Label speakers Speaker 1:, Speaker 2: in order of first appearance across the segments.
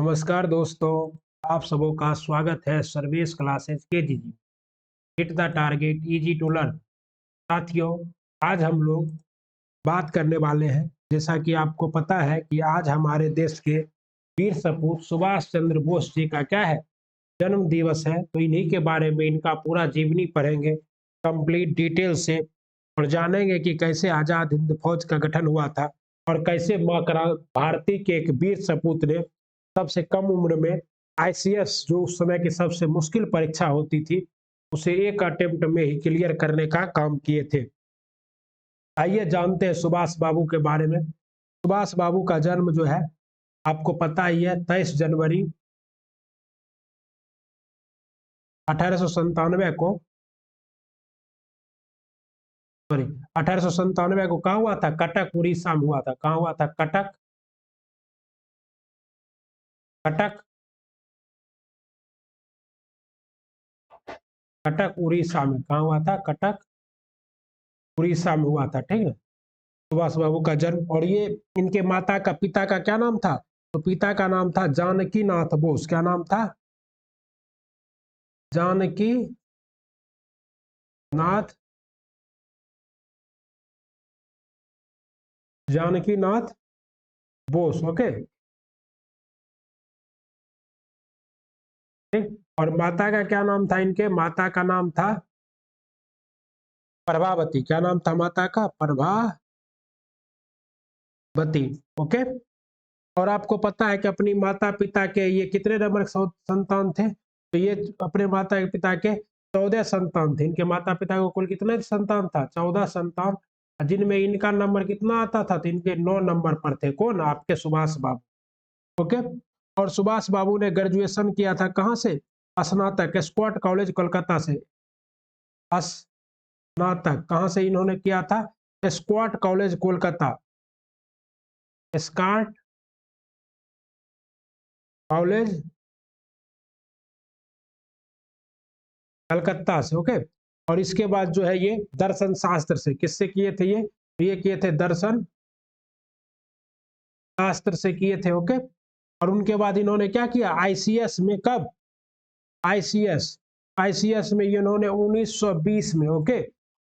Speaker 1: नमस्कार दोस्तों, आप सबों का स्वागत है सर्वेश क्लासेस के जी। Hit the target easy to learn. साथियों, आज हम लोग बात करने वाले हैं, जैसा कि आपको पता है कि आज हमारे देश के वीर सपूत सुभाष चंद्र बोस जी का क्या है, जन्म दिवस है। तो इन्हीं के बारे में इनका पूरा जीवनी पढ़ेंगे कंप्लीट डिटेल से और जानेंगे कि कैसे आजाद हिंद फौज का गठन हुआ था और कैसे भारती के एक वीर सपूत ने सबसे कम उम्र में आईसीएस, जो उस समय की सबसे मुश्किल परीक्षा होती थी, उसे एक अटेम्प्ट में ही क्लियर करने का काम किए थे। आइए जानते हैं सुभाष बाबू के बारे में। सुभाष बाबू का जन्म जो है आपको पता ही है, 23 जनवरी 1897 को 1897 को कहाँ हुआ था? कटक उड़ीसा में हुआ था। कहाँ हुआ था? कटक कटक कटक उड़ीसा में। कहाँ हुआ था? कटक उड़ीसा में हुआ था। ठीक है, सुभाष बाबू का जन्म। और ये इनके माता का पिता का क्या नाम था? तो पिता का नाम था जानकी नाथ बोस। क्या नाम था? जानकी नाथ जानकी नाथ बोस। ओके, ठीक। और माता का क्या नाम था? इनके माता का नाम था प्रभावती। क्या नाम था माता का? प्रभावती। ओके। और आपको पता है कि अपनी माता पिता के ये कितने नंबर संतान थे? तो ये अपने माता पिता के 14 संतान थे। इनके माता पिता को कुल कितने संतान था? 14 संतान, जिनमें इनका नंबर कितना आता था? तो इनके 9 नंबर पर थे। कौन? आपके सुभाष बाबू। ओके। और सुभाष बाबू ने ग्रेजुएशन किया था कहाँ से? स्नातक स्कॉट कॉलेज कोलकाता से। स्नातक कहाँ से इन्होंने किया था? Scott college Kolkata. Scott college Calcutta से। ओके। और इसके बाद जो है ये दर्शन शास्त्र से। किससे किए थे ये किए थे दर्शन शास्त्र से किए थे। ओके। और उनके बाद इन्होंने क्या किया? आईसीएस में। कब? आईसीएस आईसीएस में इन्होंने 1920 में। ओके,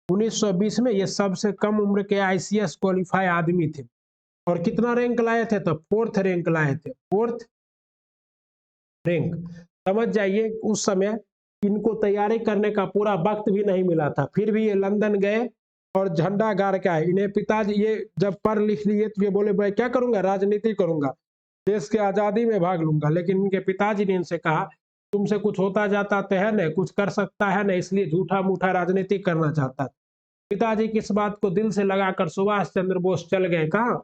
Speaker 1: 1920 में ये सबसे कम उम्र के आईसीएस क्वालिफाई आदमी थे। और कितना रैंक लाए थे? तो 4th रैंक लाए थे। 4th rank. समझ जाइए, उस समय इनको तैयारी करने का पूरा वक्त भी नहीं मिला था, फिर भी ये लंदन गए और झंडा गाड़ के आए। इन्हें पिताजी ये जब पढ़ लिख लिए तो ये बोले, भाई क्या करूंगा? राजनीति करूंगा, देश की आजादी में भाग लूंगा। लेकिन इनके पिताजी ने इनसे कहा, तुमसे कुछ होता जाता तो है ना, कुछ कर सकता है ना, इसलिए झूठा मूठा राजनीति करना चाहता। पिताजी की इस बात को दिल से लगाकर सुभाष चंद्र बोस चल गए कहाँ?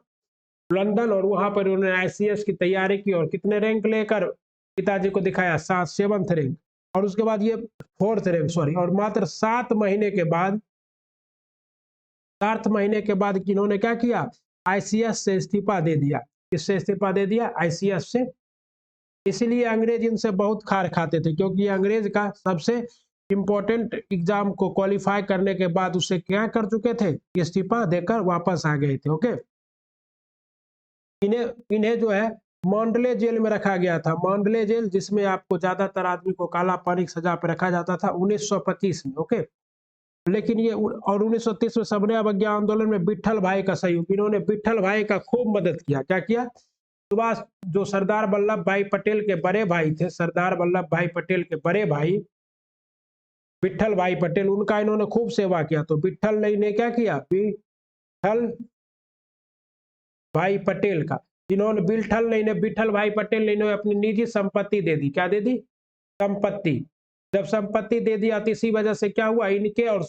Speaker 1: लंदन। और वहां पर उन्होंने आईसीएस की तैयारी की और कितने रैंक लेकर पिताजी को दिखाया? 7th rank. और उसके बाद ये 4th रैंक, सॉरी। और मात्र 7 महीने के बाद इन्होंने क्या किया? आईसीएस से इस्तीफा दे दिया। किससे इस्तीफा दे दिया? आईसीएस से। इसलिए अंग्रेज इनसे बहुत खार खाते थे, क्योंकि अंग्रेज का सबसे इंपॉर्टेंट एग्जाम को क्वालिफाई करने के बाद उसे क्या कर चुके थे? इस्तीफा देकर वापस आ गए थे। ओके। इन्हें इन्हें जो है मांडले जेल में रखा गया था। मांडले जेल, जिसमें आपको ज्यादातर आदमी को काला पानी की सजा पर रखा जाता था 1925 में। ओके। लेकिन ये और 1930 में सबने अवज्ञा आंदोलन में विट्ठल भाई का सहयोग, इन्होंने विट्ठल भाई का खूब मदद किया। क्या किया? सुभाष, जो सरदार वल्लभ भाई पटेल के बड़े भाई थे, सरदार वल्लभ भाई पटेल के बड़े भाई विट्ठल भाई पटेल, उनका इन्होंने खूब सेवा किया। तो विट्ठल ने क्या किया? विट्ठल भाई पटेल का इन्होंने विट्ठल भाई पटेल ने इन्होंने अपनी निजी संपत्ति दे दी। क्या दे दी? संपत्ति। जब संपत्ति दे दिया तो इसी वजह से क्या हुआ? इनके और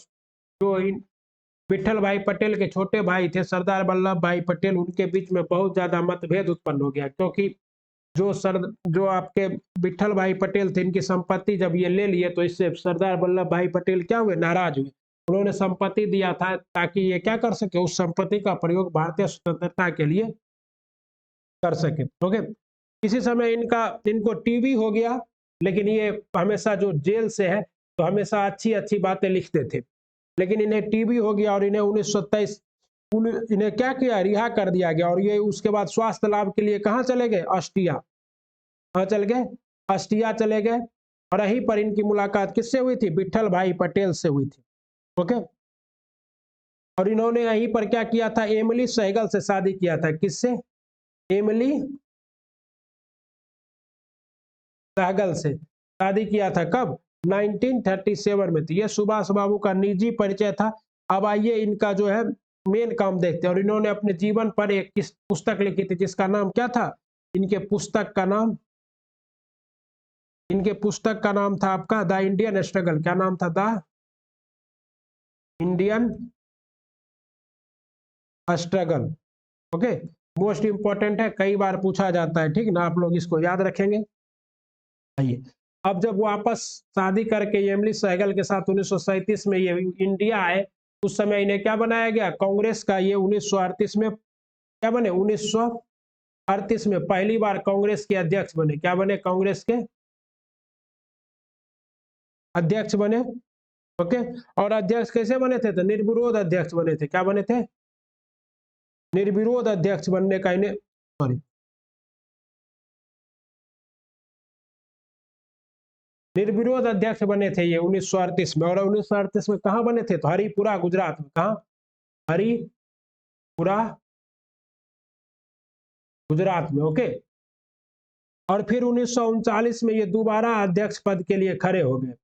Speaker 1: जो विट्ठल भाई पटेल के छोटे भाई थे सरदार वल्लभ भाई पटेल, उनके बीच में बहुत ज्यादा मतभेद उत्पन्न हो गया। क्योंकि जो आपके विट्ठल भाई पटेल थे, इनकी संपत्ति जब ये ले लिए तो इससे सरदार वल्लभ भाई पटेल क्या हुए? नाराज हुए। उन्होंने संपत्ति दिया था ताकि ये क्या कर सके? उस संपत्ति का प्रयोग भारतीय स्वतंत्रता के लिए कर सके। ओके। इसी समय इनको टीबी हो गया, लेकिन ये हमेशा जो जेल से है तो हमेशा अच्छी अच्छी बातें लिखते थे। लेकिन इन्हें टीबी हो गया और इन्हें 1927 इन्हें क्या किया? रिहा कर दिया गया। और ये उसके बाद स्वास्थ्य लाभ के लिए कहाँ चले गए? ऑस्ट्रिया। कहाँ चल गए, अस्टिया चले गए, और यहीं पर इनकी मुलाकात किससे हुई थी, विट्ठल भाई पटेल से हुई थी। ओके, और इन्होंने यहीं पर क्या किया था, एमिली सहगल से शादी किया था। किससे, एमिली सहगल से शादी किया था। कब, 1937 में। तो ये सुभाष बाबू का निजी परिचय था। अब आइए इनका जो है मेन काम देखते हैं। और इन्होंने अपने जीवन पर एक किस पुस्तक लिखी थी, जिसका नाम क्या था, इनके पुस्तक का नाम, इनके पुस्तक का नाम था आपका द इंडियन स्ट्रगल। क्या नाम था, the Indian struggle. Okay, most important है, कई बार पूछा जाता है, ठीक ना, आप लोग इसको याद रखेंगे। आइए, अब जब वापस शादी करके एमिली सहगल के साथ 1937 में ये इंडिया आए, उस समय इन्हें क्या बनाया गया, कांग्रेस का, ये 1938 में क्या बने, 1938 में पहली बार कांग्रेस के अध्यक्ष बने। क्या बने, कांग्रेस के अध्यक्ष बने। ओके, और अध्यक्ष कैसे बने थे, तो निर्विरोध अध्यक्ष बने थे। क्या बने थे, निर्विरोध अध्यक्ष बनने का इन्हें, सॉरी, निर्विरोध अध्यक्ष बने थे ये 1938 में। और 1938 में कहाँ बने थे, तो हरिपुरा गुजरात में। कहाँ, हरिपुरा गुजरात में। ओके, और फिर 1939 में ये दोबारा अध्यक्ष पद के लिए खड़े हो गए।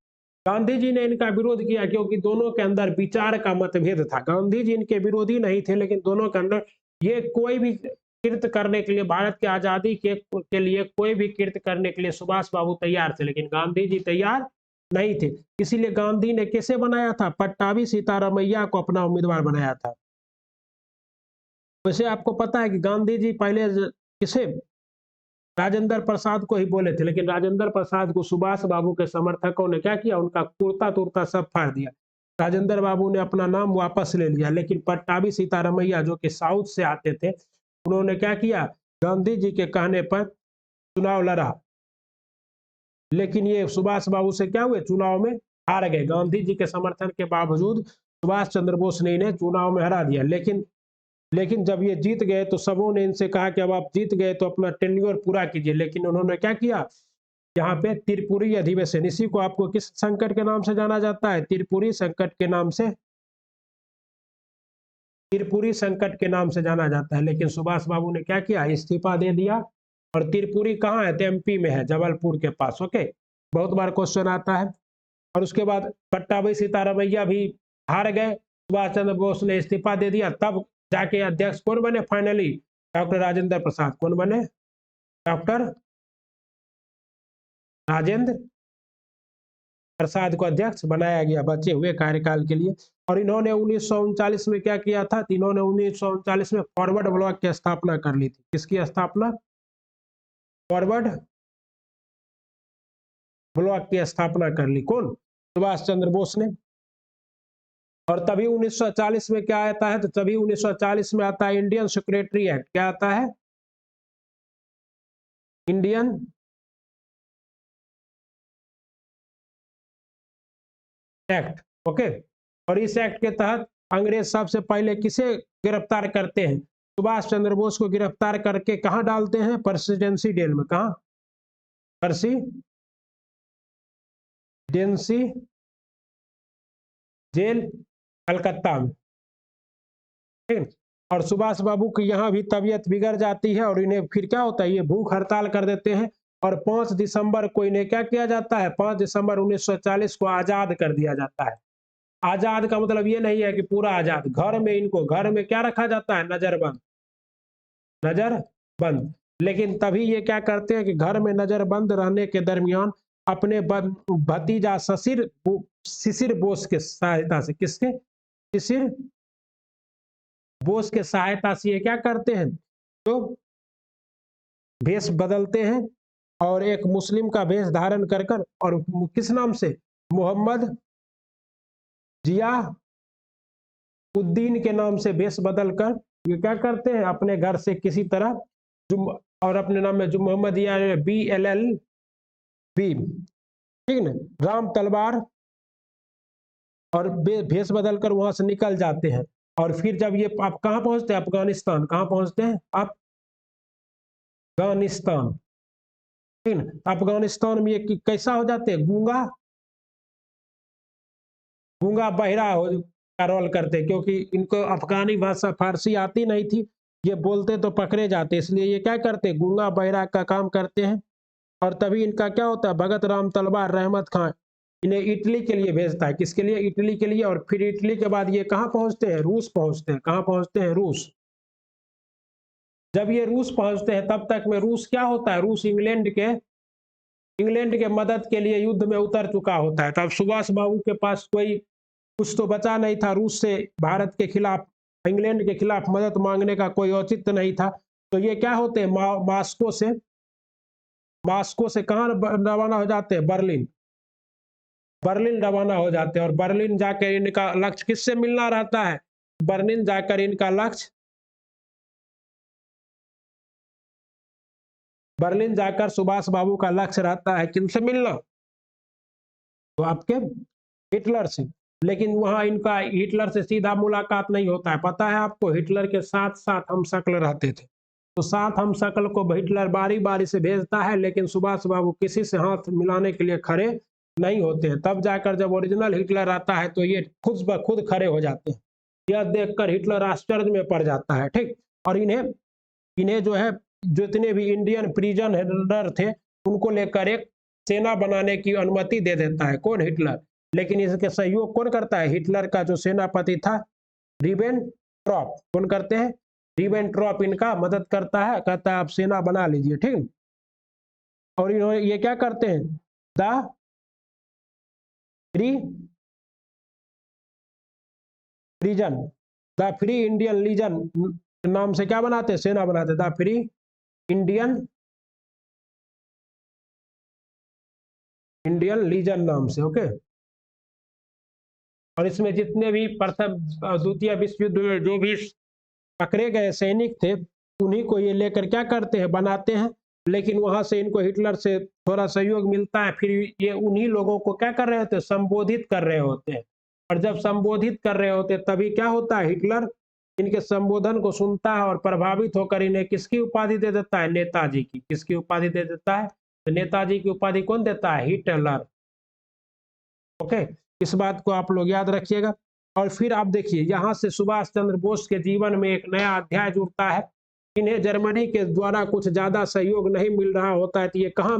Speaker 1: गांधी जी ने इनका विरोध किया, क्योंकि दोनों के अंदर विचार का मतभेद था। गांधी जी इनके विरोधी नहीं थे, लेकिन दोनों के अंदर, ये कोई भी कृत्य करने के लिए, भारत की आजादी के लिए कोई भी कृत्य करने के लिए सुभाष बाबू तैयार थे, लेकिन गांधी जी तैयार नहीं थे। इसीलिए गांधी ने कैसे बनाया था, पट्टाभी सीतारामैया को अपना उम्मीदवार बनाया था। वैसे आपको पता है कि गांधी जी पहले किसे, राजेंद्र प्रसाद को ही बोले थे, लेकिन राजेंद्र प्रसाद को सुभाष बाबू के समर्थकों ने क्या किया, उनका कुर्ता तुर्ता सब फाड़ दिया। राजेंद्र बाबू ने अपना नाम वापस ले लिया, लेकिन पट्टाभी सीतारामैया जो कि साउथ से आते थे, उन्होंने क्या किया, गांधी जी के कहने पर चुनाव लड़ा, लेकिन ये सुभाष बाबू से क्या हुए, चुनाव में हार गए। गांधी जी के समर्थन के बावजूद सुभाष चंद्र बोस ने इन्हें चुनाव में हरा दिया। लेकिन जब ये जीत गए तो सबों ने इनसे कहा कि अब आप जीत गए तो अपना टेन्योर पूरा कीजिए, लेकिन उन्होंने क्या किया, यहाँ पे त्रिपुरी अधिवेशन, इसी को आपको किस संकट के नाम से जाना जाता है, त्रिपुरी संकट के नाम से, त्रिपुरी संकट के नाम से जाना जाता है। लेकिन सुभाष बाबू ने क्या किया, इस्तीफा दे दिया। और त्रिपुरी कहाँ है, तो एमपी में है, जबलपुर के पास। ओके, बहुत बार क्वेश्चन आता है। और उसके बाद पट्टाभी सीतारामैया भी हार गए, सुभाष चंद्र बोस ने इस्तीफा दे दिया। तब जाके अध्यक्ष कौन बने फाइनली, डॉक्टर राजेंद्र प्रसाद। कौन बने, डॉक्टर राजेंद्र प्रसाद को अध्यक्ष बनाया गया बचे हुए कार्यकाल के लिए। और इन्होंने 1939 में क्या किया था, इन्होंने 1939 में फॉरवर्ड ब्लॉक की स्थापना कर ली थी। किसकी स्थापना, फॉरवर्ड ब्लॉक की स्थापना कर ली, कौन, सुभाष चंद्र बोस ने। और तभी 1940 में क्या आता है, तो तभी 1940 में आता है इंडियन सिक्योरिटी एक्ट। क्या आता है, इंडियन एक्ट। ओके, और इस एक्ट के तहत अंग्रेज सबसे पहले किसे गिरफ्तार करते हैं, सुभाष चंद्र बोस को गिरफ्तार करके कहाँ डालते हैं, प्रेसिडेंसी जेल में। कहाँ, प्रेसिडेंसी जेल, कलकत्ता में। ठीक, और सुभाष बाबू की यहाँ भी तबीयत बिगड़ जाती है, और इन्हें फिर क्या होता है, ये भूख हड़ताल कर देते हैं। और 5 दिसंबर को इन्हें क्या किया जाता है, 5 दिसंबर 1940 को आजाद कर दिया जाता है। आजाद का मतलब ये नहीं है कि पूरा आजाद, घर में इनको, घर में क्या रखा जाता है, नजरबंद, नजरबंद। लेकिन तभी ये क्या करते हैं कि घर में नजरबंद रहने के दरमियान अपने भतीजा शिशिर बोस के सहायता से, किसके, शिशिर बोस के सहायता से ये क्या करते हैं, तो भेष बदलते हैं, और एक मुस्लिम का भेष धारण कर कर, और किस नाम से, मोहम्मद जिया उद्दीन के नाम से भेष बदल कर ये क्या करते हैं, अपने घर से किसी तरह और अपने नाम में जो मोहम्मद BLLB, ठीक ना, राम तलवार, और भेष बदल कर वहां से निकल जाते हैं। और फिर जब ये आप कहाँ पहुंचते हैं, अफगानिस्तान। कहाँ पहुंचते हैं आप, अफगानिस्तान। अफगानिस्तान में ये कैसा हो जाते हैं, गूंगा गूंगा बहिरा हो का रोल करते, क्योंकि इनको अफगानी भाषा फारसी आती नहीं थी, ये बोलते तो पकड़े जाते, इसलिए ये क्या करते, गूंगा बहिरा का काम करते हैं। और तभी इनका क्या होता है, भगत राम तलवार रहमत खां इन्हें इटली के लिए भेजता है, किसके लिए, इटली के लिए। और फिर इटली के बाद ये कहाँ पहुंचते हैं, रूस पहुंचते हैं। कहाँ पहुंचते हैं, रूस। जब ये रूस पहुंचते हैं तब तक में रूस क्या होता है, रूस इंग्लैंड के मदद के लिए युद्ध में उतर चुका होता है। तब सुभाष बाबू के पास कोई कुछ तो बचा नहीं था, रूस से भारत के खिलाफ, इंग्लैंड के खिलाफ मदद मांगने का कोई औचित्य नहीं था। तो ये क्या होते हैं, मास्को से कहाँ रवाना हो जाते हैं, बर्लिन रवाना हो जाते हैं। और बर्लिन जाकर इनका लक्ष्य किससे मिलना रहता है, बर्लिन जाकर इनका लक्ष्य, बर्लिन जाकर सुभाष बाबू का लक्ष्य रहता है किनसे मिलना, तो आपके हिटलर से। लेकिन वहां इनका हिटलर से सीधा मुलाकात नहीं होता है, पता है आपको, हिटलर के साथ साथ हम शक्ल रहते थे, तो साथ हम शक्ल को हिटलर बारी बारी से भेजता है, लेकिन सुभाष बाबू किसी से हाथ मिलाने के लिए खड़े नहीं होते हैं। तब जाकर जब ओरिजिनल हिटलर आता है तो ये खुद ब खुद खड़े हो जाते हैं। यह देखकर हिटलर आश्चर्य में पड़ जाता है, ठीक। और इन्हें इन्हें जो है, जितने भी इंडियन प्रिजनर थे उनको लेकर एक सेना बनाने की अनुमति दे देता है, कौन, हिटलर। लेकिन इसके सहयोग कौन करता है, हिटलर का जो सेनापति था रिबेनट्रॉप, कौन करते हैं, रिबेनट्रॉप इनका मदद करता है, कहता है आप सेना बना लीजिए, ठीक। और इन्होंने ये क्या करते हैं, the free region, the free Indian legion नाम से क्या बनाते हैं, सेना बनाते, द फ्री इंडियन लीजन नाम से, ओके। और इसमें जितने भी प्रथम द्वितीय विश्व युद्ध में जो भी पकड़े गए सैनिक थे उन्हीं को ये लेकर क्या करते हैं, बनाते हैं। लेकिन वहां से इनको हिटलर से थोड़ा सहयोग मिलता है, फिर ये उन्हीं लोगों को क्या कर रहे होते हैं, संबोधित कर रहे होते हैं। और जब संबोधित कर रहे होते हैं तभी क्या होता है, हिटलर इनके संबोधन को सुनता है और प्रभावित होकर इन्हें किसकी उपाधि दे देता है, नेताजी की। किसकी उपाधि दे देता है, तो नेताजी की उपाधि कौन देता है, हिटलर, ओके। इस बात को आप लोग याद रखिएगा। और फिर आप देखिए यहाँ से सुभाष चंद्र बोस के जीवन में एक नया अध्याय जुड़ता है। इन्हें जर्मनी के द्वारा कुछ ज्यादा सहयोग नहीं मिल रहा होता है, तो ये कहाँ,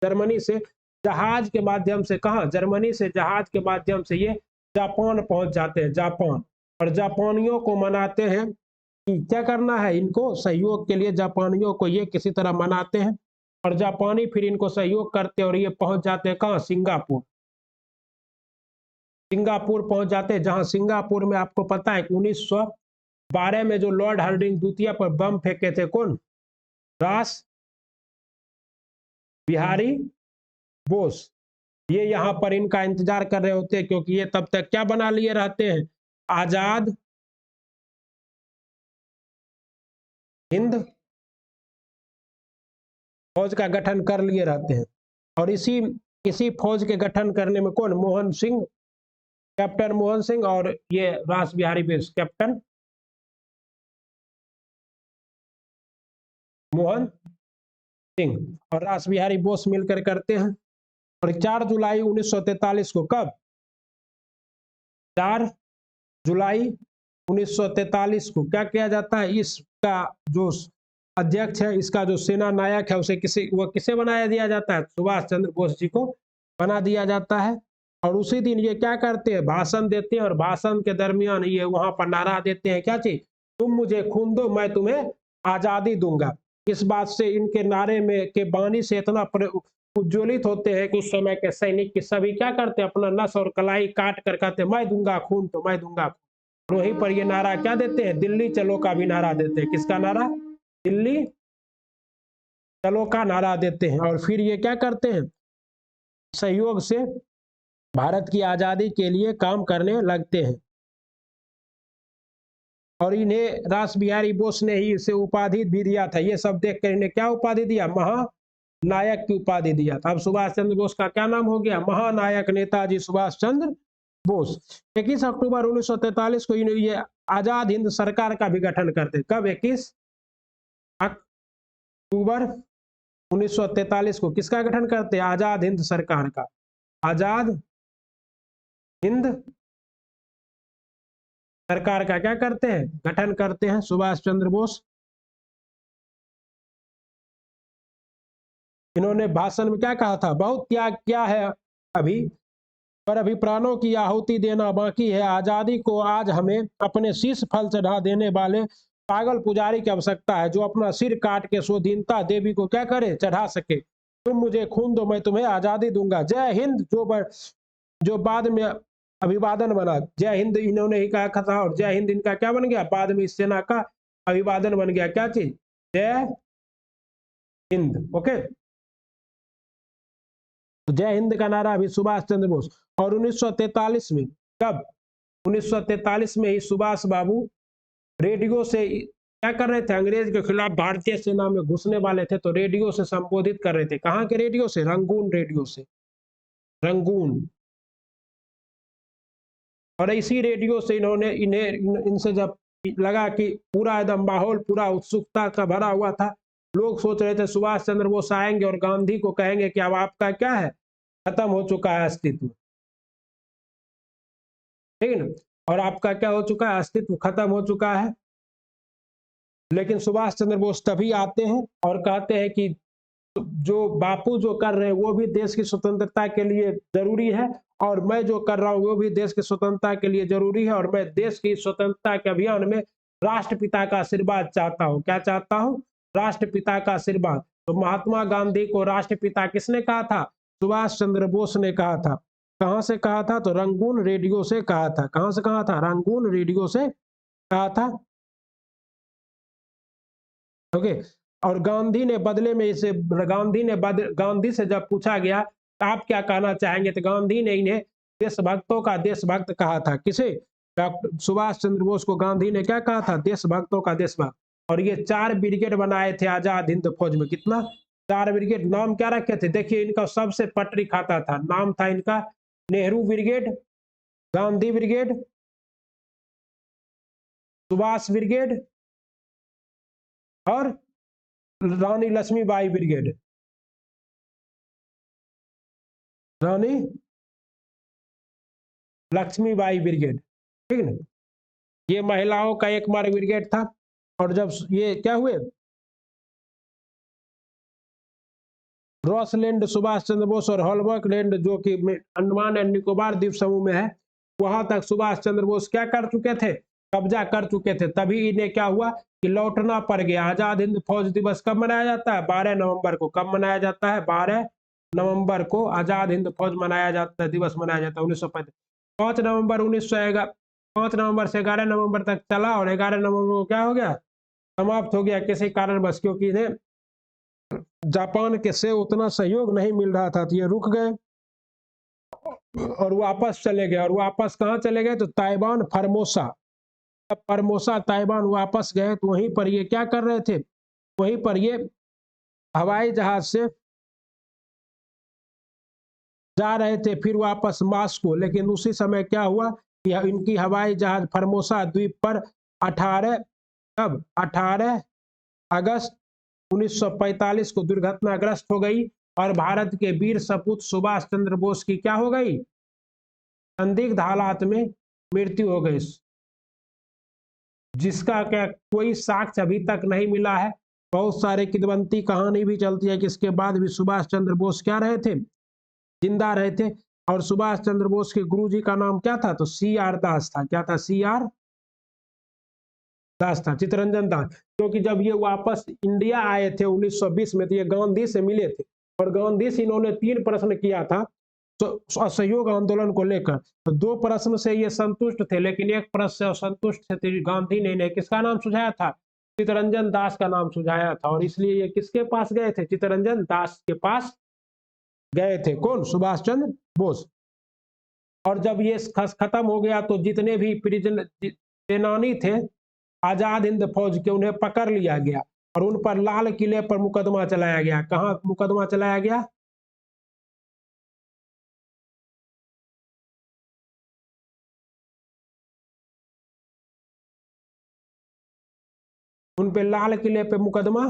Speaker 1: जर्मनी से जहाज के माध्यम से, कहाँ, जर्मनी से जहाज के माध्यम से ये जापान पहुंच जाते हैं, जापान। और जापानियों को मनाते हैं कि क्या करना है, इनको सहयोग के लिए जापानियों को ये किसी तरह मनाते हैं। और जापानी फिर इनको सहयोग करते हैं और ये पहुंच जाते हैं कहाँ, सिंगापुर पहुंच जाते हैं। जहां सिंगापुर में आपको पता है 1912 में जो लॉर्ड हार्डिंग द्वितीय पर बम फेंके थे, कौन, रास बिहारी बोस, ये यहाँ पर इनका इंतजार कर रहे होते हैं, क्योंकि ये तब तक क्या बना लिए रहते हैं, आजाद हिंद फौज का गठन कर लिए रहते हैं। और इसी फौज के गठन करने में कौन, मोहन सिंह, कैप्टन मोहन सिंह, और ये रास बिहारी बोस, कैप्टन मोहन सिंह और रास बिहारी बोस मिलकर करते हैं। और 4 जुलाई 1943 को, कब, 4 जुलाई 1943 को क्या किया जाता है, इसका जो अध्यक्ष है, इसका जो सेना नायक है, उसे किसे बनाया दिया जाता है, सुभाष चंद्र बोस जी को बना दिया जाता है। और उसी दिन ये क्या करते हैं, भाषण देते हैं। और भाषण के दरमियान ये वहां पर नारा देते हैं, क्या चीज, तुम मुझे खून दो मैं तुम्हें आजादी दूंगा। इस बात से, इनके नारे में के बानी से इतना उज्ज्वलित होते हैं कि उस समय के सैनिक की सभी क्या करते हैं, अपना नस और कलाई काट कर कहते हैं, मैं दूंगा खून तो मैं दूंगा खून। वहीं पर ये नारा क्या देते हैं, दिल्ली चलो का भी नारा देते हैं। किसका नारा, दिल्ली चलो का नारा देते हैं। और फिर ये क्या करते हैं, सहयोग से भारत की आजादी के लिए काम करने लगते हैं। और इन्हें रास बिहारी बोस ने ही इसे उपाधि भी दिया था। ये सब देखकर इन्हें क्या उपाधि दिया, महानायक की उपाधि दिया था। अब सुभाष चंद्र बोस का क्या नाम हो गया, महानायक नेताजी सुभाष चंद्र बोस। 21 अक्टूबर 1943 को ये आजाद हिंद सरकार का भी गठन करते। कब, 21 अक्टूबर 1943 को किसका गठन करते हैं? आजाद हिंद सरकार का। आजाद हिंद सरकार का क्या करते हैं? गठन करते हैं सुभाष चंद्र बोस। इन्होंने भाषण में क्या कहा था? बहुत त्याग किया है अभी, पर अभी प्राणों की आहुति देना बाकी है। आजादी को आज हमें अपने शीश फल चढ़ा देने वाले पागल पुजारी की आवश्यकता है, जो अपना सिर काट के स्वाधीनता देवी को क्या करे? चढ़ा सके। तुम मुझे खून दो, मैं तुम्हें आजादी दूंगा। जय हिंद जो बाद में अभिवादन बना। जय हिंद इन्होंने ही कहा था, और जय हिंद इनका क्या बन गया? बाद में इस सेना का अभिवादन बन गया। क्या चीज? जय हिंद। ओके, तो जय हिंद का नारा अभी सुभाष चंद्र बोस। और 1943 में, कब? 1943 में ही सुभाष बाबू रेडियो से क्या कर रहे थे? अंग्रेज के खिलाफ भारतीय सेना में घुसने वाले थे, तो रेडियो से संबोधित कर रहे थे। कहाँ के रेडियो से? रंगून रेडियो से। रंगून। और इसी रेडियो से इन्होंने इनसे जब लगा कि पूरा एकदम माहौल पूरा उत्सुकता का भरा हुआ था, लोग सोच रहे थे सुभाष चंद्र बोस आएंगे और गांधी को कहेंगे कि अब आपका क्या है? खत्म हो चुका है अस्तित्व। ठीक है ना? और आपका क्या हो चुका है? अस्तित्व खत्म हो चुका है। लेकिन सुभाष चंद्र बोस तभी आते हैं और कहते हैं कि जो बापू जो कर रहे हैं वो भी देश की स्वतंत्रता के लिए जरूरी है, और मैं जो कर रहा हूं वो भी देश की स्वतंत्रता के लिए जरूरी है, और मैं देश की स्वतंत्रता के अभियान में राष्ट्रपिता का आशीर्वाद चाहता हूं। क्या चाहता हूं? राष्ट्रपिता का आशीर्वाद। तो महात्मा गांधी को राष्ट्रपिता किसने कहा था? सुभाष चंद्र बोस ने कहा था। कहां से कहा था? तो रंगून रेडियो से कहा था। कहां से कहा था? रंगून रेडियो से कहा था। ओके। और गांधी ने बदले में इसे गांधी से जब पूछा गया आप क्या कहना चाहेंगे, तो गांधी ने इन्हें देशभक्तों का देशभक्त कहा था। किसे? डॉक्टर सुभाष चंद्र बोस को गांधी ने क्या कहा था? देशभक्तों का देशभक्त। और ये 4 ब्रिगेड बनाए थे आजाद हिंद फौज में। कितना? 4 ब्रिगेड। नाम क्या रखे थे? देखिए, इनका सबसे पटरी खाता था। नाम था इनका Nehru brigade, Gandhi brigade, Subhash brigade और रानी लक्ष्मीबाई ब्रिगेड। रानी लक्ष्मीबाई ब्रिगेड। ठीक है ना? ये महिलाओं का एक मार्ग ब्रिगेड था। और जब ये क्या हुए, रॉसलैंड सुभाष चंद्र बोस और हॉलबर्ग लैंड जो कि अंडमान एंड निकोबार द्वीप समूह में है, वहां तक सुभाष चंद्र बोस क्या कर चुके थे? कब्जा कर चुके थे। तभी इन्हें क्या हुआ कि लौटना पड़ गया। आजाद हिंद फौज दिवस कब मनाया जाता है? 12 नवंबर को। कब मनाया जाता है? 12 नवंबर को आजाद हिंद फौज मनाया जाता है, दिवस मनाया जाता है 1935। 5 नवंबर से 11 नवंबर तक चला, और 11 नवंबर को क्या हो गया? समाप्त हो गया। किसी कारणवश, क्योंकि इन्हें जापान के से उतना सहयोग नहीं मिल रहा था, तो ये रुक गए और वापस चले गए। और वापस कहाँ चले गए? तो ताइवान, फॉर्मोसा। फॉर्मोसा ताइवान वापस गए, तो वहीं पर ये क्या कर रहे थे? वहीं पर ये हवाई जहाज से जा रहे थे फिर वापस मास्को। लेकिन उसी समय क्या हुआ कि इनकी हवाई जहाज फॉर्मोसा द्वीप पर 18 कब 18 अगस्त 1945 को दुर्घटनाग्रस्त हो गई, और भारत के वीर सपूत सुभाष चंद्र बोस की क्या हो गई? संदिग्ध हालात में मृत्यु हो गई, जिसका क्या कोई साक्ष्य अभी तक नहीं मिला है। बहुत सारे किदवंती कहानी भी चलती है कि इसके बाद भी सुभाष चंद्र बोस क्या रहे थे? जिंदा रहे थे। और सुभाष चंद्र बोस के गुरुजी का नाम क्या था? तो CR दास था। क्या था? CR दास था, चित्तरंजन दास। क्योंकि जब ये वापस इंडिया आए थे 1920 में, तो ये गांधी से मिले थे, और गांधी से इन्होंने 3 प्रश्न किया था तो असहयोग आंदोलन को लेकर। तो 2 प्रश्न से ये संतुष्ट थे, लेकिन एक प्रश्न से असंतुष्ट थे। तो गांधी ने इन्हें किसका नाम सुझाया था? चित्तरंजन दास का नाम सुझाया था। और इसलिए ये किसके पास गए थे? चित्तरंजन दास के पास गए थे। कौन? सुभाष चंद्र बोस। और जब ये खत्म हो गया, तो जितने भी प्रिजन सेनानी थे आजाद हिंद फौज के, उन्हें पकड़ लिया गया और उन पर लाल किले पर मुकदमा चलाया गया। कहाँ मुकदमा चलाया गया? उन पे लाल किले पे मुकदमा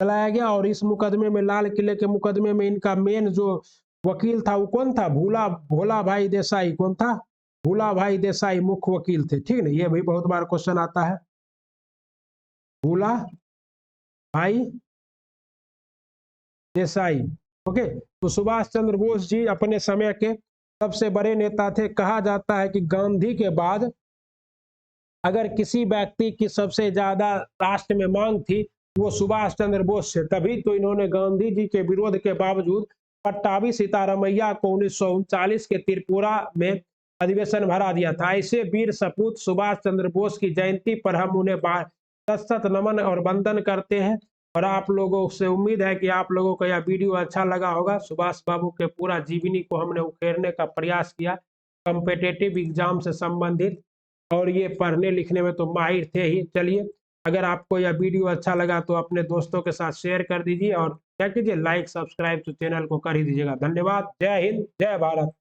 Speaker 1: चलाया गया। और इस मुकदमे में, लाल किले के मुकदमे में, इनका मेन जो वकील था वो कौन था? भोला भाई देसाई। कौन था? भोला भाई देसाई मुख्य वकील थे। ठीक है, ये भी बहुत बार क्वेश्चन आता है। भोला भाई देसाई। ओके, तो सुभाष चंद्र बोस जी अपने समय के सबसे बड़े नेता थे। कहा जाता है कि गांधी के बाद अगर किसी व्यक्ति की सबसे ज्यादा राष्ट्र में मांग थी, वो सुभाष चंद्र बोस से। तभी तो इन्होंने गांधी जी के विरोध के बावजूद पट्टाभी सीतारामैया को 1939 के त्रिपुरा में अधिवेशन भरा दिया था। ऐसे वीर सपूत सुभाष चंद्र बोस की जयंती पर हम उन्हें सत नमन और वंदन करते हैं। और आप लोगों से उम्मीद है कि आप लोगों को यह वीडियो अच्छा लगा होगा। सुभाष बाबू के पूरा जीवनी को हमने उकेरने का प्रयास किया, कॉम्पिटिटिव एग्जाम से संबंधित, और ये पढ़ने लिखने में तो माहिर थे ही। चलिए, अगर आपको यह वीडियो अच्छा लगा तो अपने दोस्तों के साथ शेयर कर दीजिए और क्या कीजिए, लाइक सब्सक्राइब तो चैनल को कर ही दीजिएगा। धन्यवाद। जय हिंद, जय भारत।